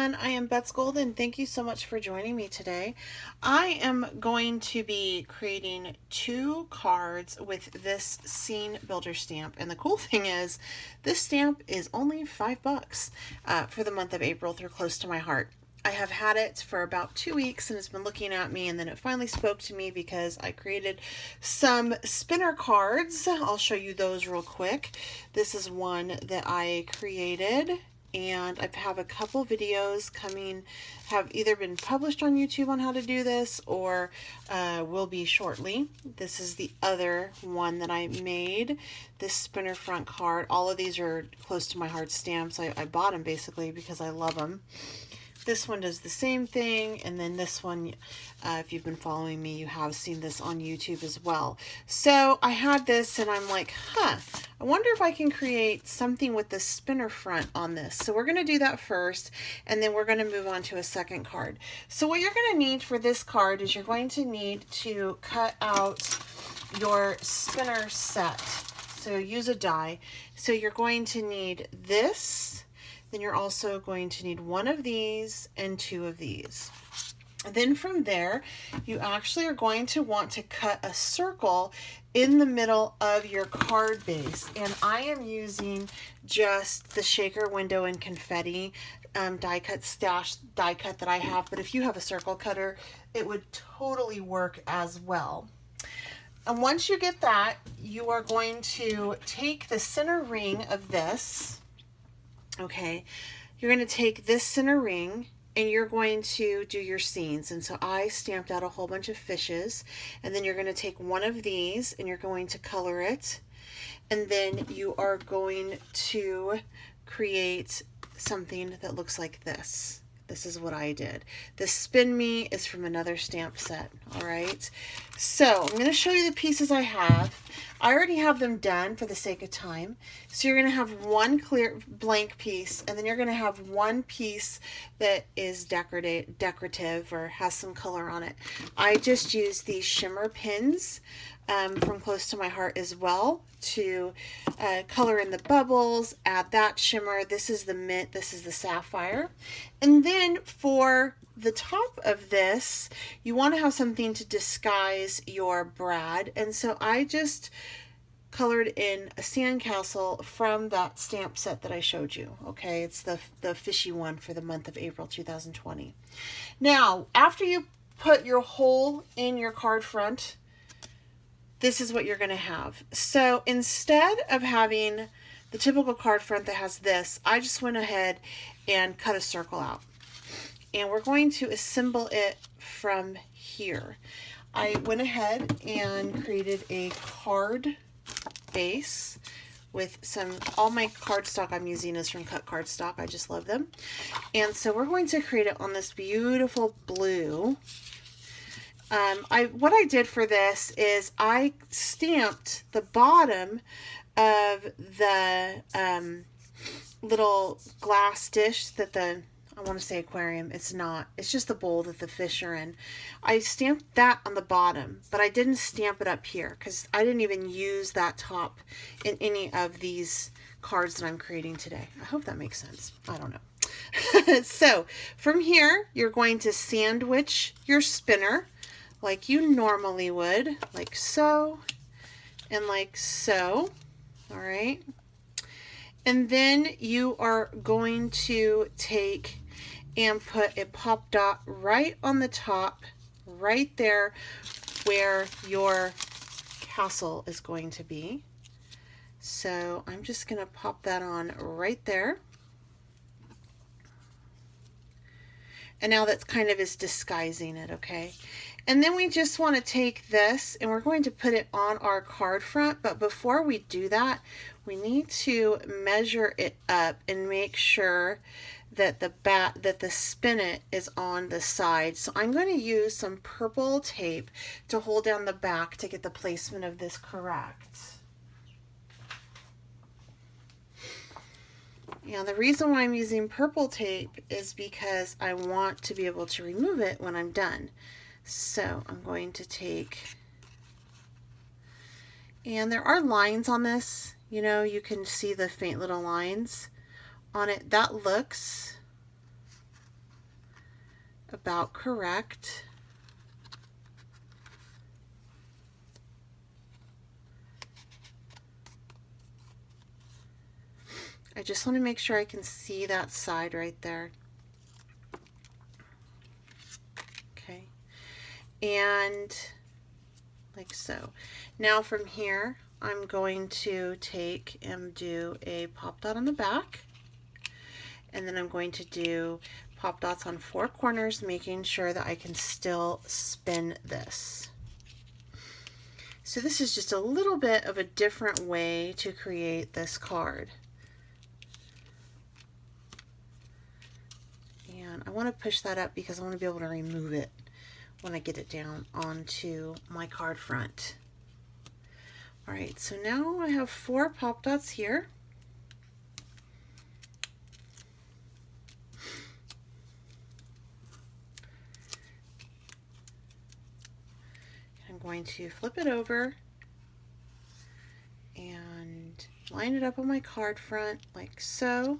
everyone, I am Betsy Gold and thank you so much for joining me today. I am going to be creating 2 cards with this scene builder stamp, and the cool thing is this stamp is only $5 for the month of April through Close to My Heart. I have had it for about 2 weeks and it's been looking at me, and then it finally spoke to me because I created some spinner cards. I'll show you those real quick. This is one that I created, and I have a couple videos coming, have either been published on YouTube on how to do this or will be shortly. This is the other one that I made, this spinner front card. All of these are Close to My Heart stamps. I bought them basically because I love them. This one does the same thing, and then this one, if you've been following me, you have seen this on YouTube as well. So I had this and I'm like, I wonder if I can create something with the spinner front on this. So we're going to do that first, and then we're going to move on to a second card. So what you're going to need for this card is you're going to need to cut out your spinner set. So use a die. So you're going to need this. Then you're also going to need 1 of these and 2 of these. And then from there, you actually are going to want to cut a circle in the middle of your card base. And I am using just the shaker, window, and confetti die cut that I have. But if you have a circle cutter, it would totally work as well. And once you get that, you are going to take the center ring of this. Okay, you're going to take this center ring and you're going to do your scenes. And so I stamped out a whole bunch of fishes, and then you're going to take 1 of these and you're going to color it. And then you are going to create something that looks like this. This is what I did. The Spin Me is from another stamp set. All right. So I'm going to show you the pieces I have. I already have them done for the sake of time. So you're going to have 1 clear blank piece, and then you're going to have 1 piece that is decorative or has some color on it. I just used these shimmer pins from Close to My Heart as well to color in the bubbles, add that shimmer. This is the mint, this is the sapphire. And then for the top of this, you want to have something to disguise your brad. And so I just colored in a sandcastle from that stamp set that I showed you. Okay, it's the fishy one for the month of April 2020. Now, after you put your hole in your card front, this is what you're going to have. So instead of having the typical card front that has this, I just went ahead and cut a circle out. And we're going to assemble it from here. I went ahead and created a card base with all my cardstock I'm using is from cut cardstock. I just love them. And so we're going to create it on this beautiful blue. What I did for this is I stamped the bottom of the little glass dish that I want to say aquarium. It's not. It's just the bowl that the fish are in. I stamped that on the bottom, but I didn't stamp it up here because I didn't even use that top in any of these cards that I'm creating today. I hope that makes sense. I don't know. So from here, you're going to sandwich your spinner like you normally would, like so, and like so. All right. And then you are going to take and put a pop dot right on the top, right there where your castle is going to be. So I'm just going to pop that on right there. And now that's kind of is disguising it, okay? And then we just want to take this and we're going to put it on our card front. But before we do that, we need to measure it up and make sure that the spinet is on the side. So I'm going to use some purple tape to hold down the back to get the placement of this correct. And the reason why I'm using purple tape is because I want to be able to remove it when I'm done. So I'm going to take, and there are lines on this, you know, you can see the faint little lines on it. That looks about correct. I just want to make sure I can see that side right there. Okay, and like so. Now from here, I'm going to take and do a pop dot on the back, and then I'm going to do pop dots on 4 corners, making sure that I can still spin this. So this is just a little bit of a different way to create this card. And I want to push that up because I want to be able to remove it when I get it down onto my card front. All right, so now I have 4 pop dots here. I'm going to flip it over and line it up on my card front like so.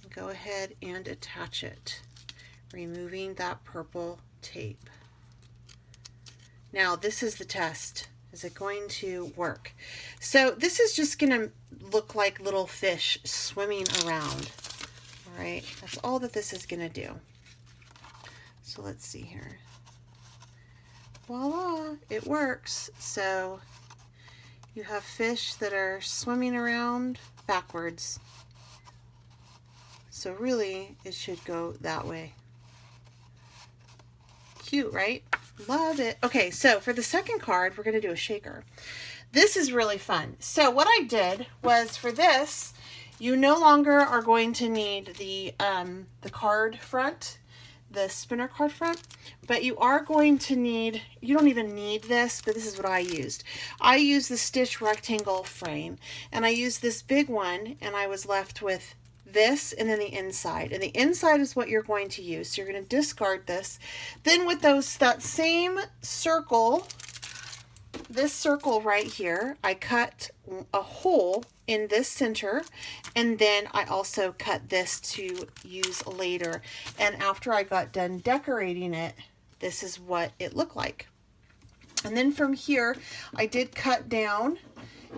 And go ahead and attach it, removing that purple tape. Now this is the test. Is it going to work? So this is just going to look like little fish swimming around. All right, that's all that this is going to do. So let's see here. Voila, it works. So you have fish that are swimming around backwards. So really, it should go that way. Cute, right? Love it. Okay, so for the second card, we're going to do a shaker. This is really fun. So what I did was, for this, you no longer are going to need the card front, the spinner card front, but you are going to need, you don't even need this, but this is what I used. I used the Stitch rectangle frame, and I used this big one, and I was left with this and then the inside, and the inside is what you're going to use. So you're going to discard this. Then with that same circle, this circle right here, I cut a hole in this center, and then I also cut this to use later. And after I got done decorating it, this is what it looked like. And then from here, I did cut down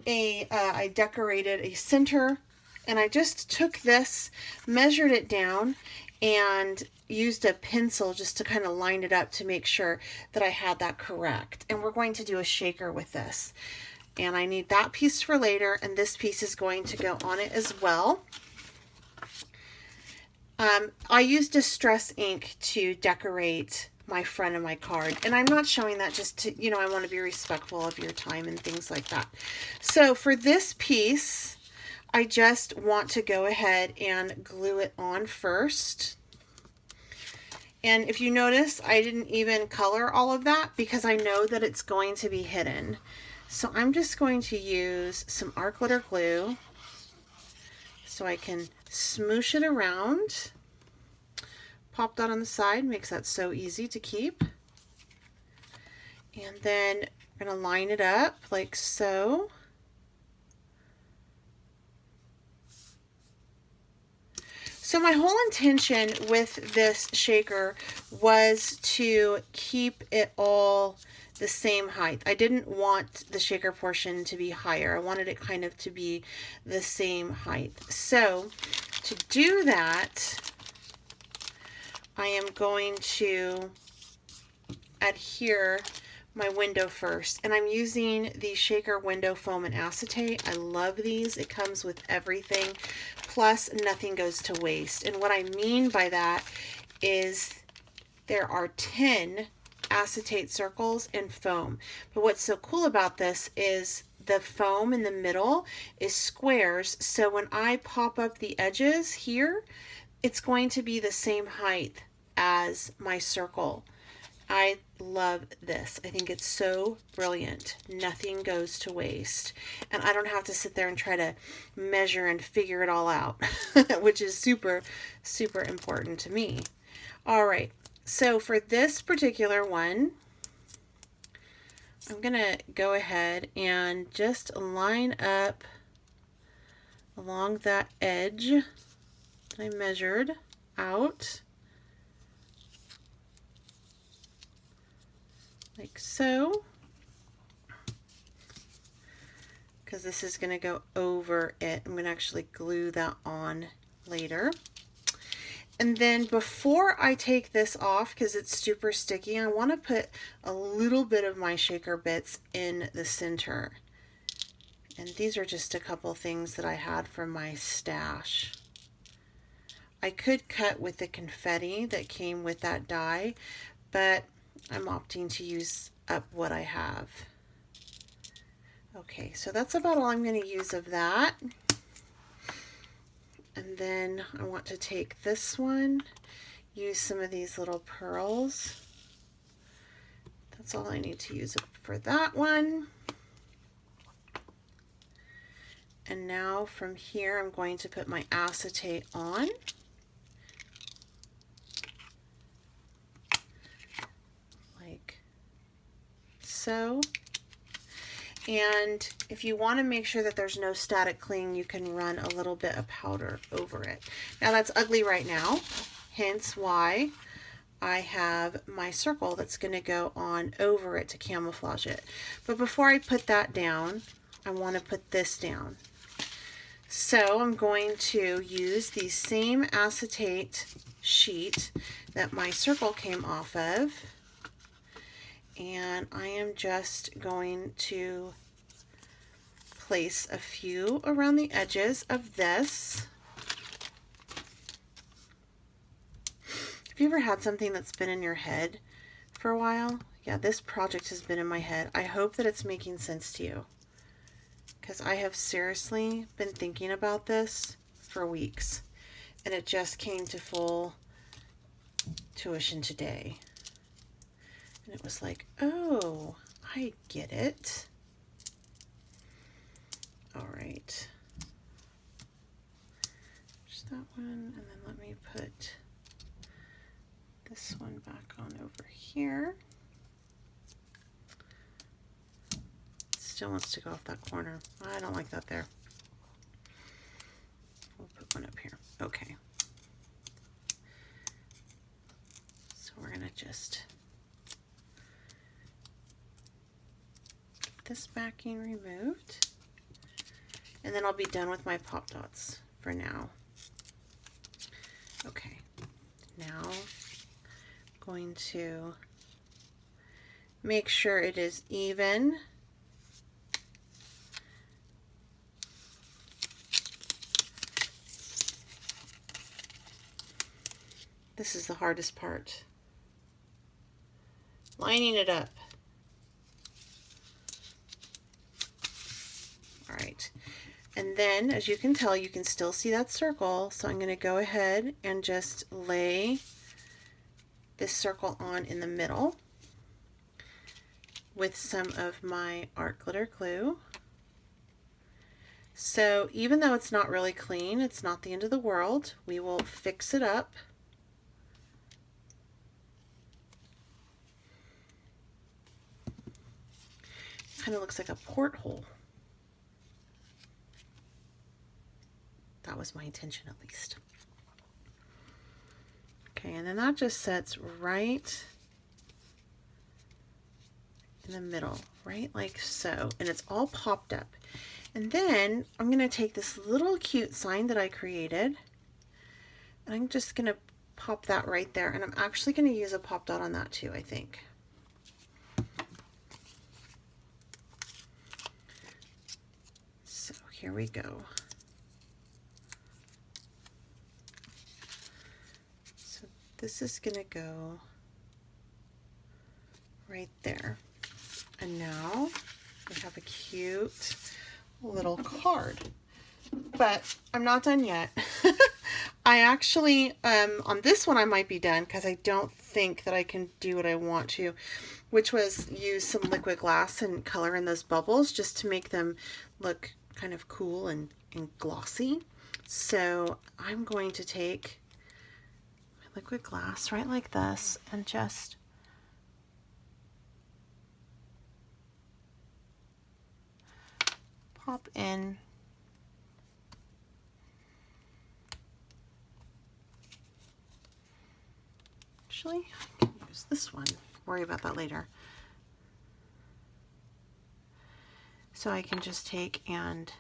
I decorated a center, and I just took this, measured it down, and used a pencil just to kind of line it up to make sure that I had that correct. And we're going to do a shaker with this. And I need that piece for later, and this piece is going to go on it as well. I used Distress ink to decorate my front of my card, and I'm not showing that just to, you know, I want to be respectful of your time and things like that. So for this piece, I just want to go ahead and glue it on first. And if you notice, I didn't even color all of that because I know that it's going to be hidden. So I'm just going to use some art glitter glue so I can smoosh it around. Pop that on the side, makes that so easy to keep. And then we're going to line it up like so. So my whole intention with this shaker was to keep it all the same height. I didn't want the shaker portion to be higher. I wanted it kind of to be the same height. So to do that, I am going to adhere my window first, and I'm using the shaker window foam and acetate. I love these. It comes with everything, plus nothing goes to waste. And what I mean by that is there are 10 acetate circles and foam, but what's so cool about this is the foam in the middle is squares, so when I pop up the edges here, it's going to be the same height as my circle. I love this. I think it's so brilliant. Nothing goes to waste. And I don't have to sit there and try to measure and figure it all out, which is super, super important to me. All right. So for this particular one, I'm going to go ahead and just line up along that edge that I measured. out like so, because this is going to go over it. I'm going to actually glue that on later. And then before I take this off, because it's super sticky, I want to put a little bit of my shaker bits in the center. And these are just a couple things that I had from my stash. I could cut with the confetti that came with that die, but I'm opting to use up what I have. Okay, so that's about all I'm going to use of that. And then I want to take this one, use some of these little pearls. That's all I need to use for that one. And now from here, I'm going to put my acetate on. Like so. And if you want to make sure that there's no static cling, you can run a little bit of powder over it. Now that's ugly right now, hence why I have my circle that's going to go on over it to camouflage it. But before I put that down, I want to put this down. So I'm going to use the same acetate sheet that my circle came off of. And I am just going to place a few around the edges of this. Have you ever had something that's been in your head for a while? Yeah, this project has been in my head. I hope that it's making sense to you, because I have seriously been thinking about this for weeks, and it just came to full tuition today. And it was like, oh, I get it. All right. Just that one, and then let me put this one back on over here. Still wants to go off that corner. I don't like that there. We'll put one up here. Okay. So we're gonna just get this backing removed, and then I'll be done with my pop dots for now. Okay, now I'm going to make sure it is even. This is the hardest part. Lining it up. All right. And then, as you can tell, you can still see that circle. So I'm going to go ahead and just lay this circle on in the middle with some of my art glitter glue. So even though it's not really clean, it's not the end of the world. We will fix it up. Kind of looks like a porthole. That was my intention, at least. Okay, and then that just sets right in the middle, right like so, and it's all popped up. And then I'm going to take this little cute sign that I created, and I'm just going to pop that right there, and I'm actually going to use a pop dot on that too, I think. So here we go. So this is going to go right there. And now we have a cute little card. But I'm not done yet. I actually, on this one I might be done because I don't think that I can do what I want to, which was use some liquid glass and color in those bubbles just to make them look kind of cool and glossy. So I'm going to take my liquid glass right like this and just pop in Actually, I can use this one. Worry about that later. So I can just take and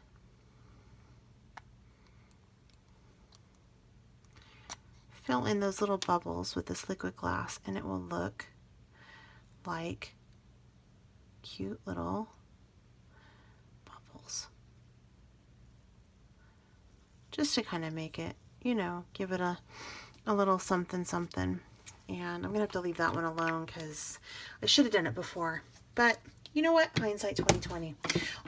fill in those little bubbles with this liquid glass, and it will look like cute little bubbles. Just to kind of make it, you know, give it a little something something. And I'm gonna have to leave that one alone because I should have done it before. But you know what? Hindsight 2020.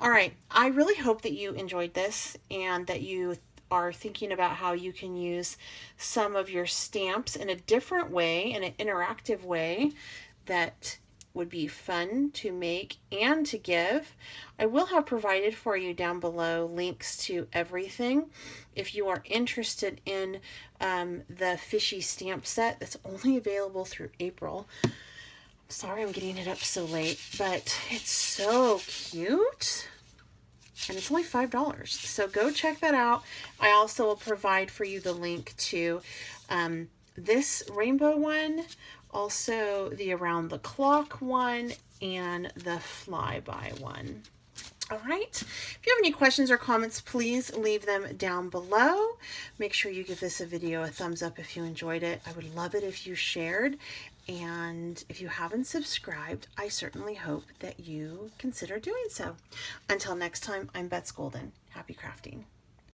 All right, I really hope that you enjoyed this and that you are thinking about how you can use some of your stamps in a different way, in an interactive way that would be fun to make and to give. I will have provided for you down below links to everything if you are interested in the fishy stamp set that's only available through April. Sorry I'm getting it up so late, but it's so cute. And it's only $5. So go check that out. I also will provide for you the link to this rainbow one, also the around the clock one, and the flyby one. All right. If you have any questions or comments, please leave them down below. Make sure you give this video a thumbs up if you enjoyed it. I would love it if you shared. And if you haven't subscribed, I certainly hope that you consider doing so. Until next time, I'm Beth Golden. Happy crafting.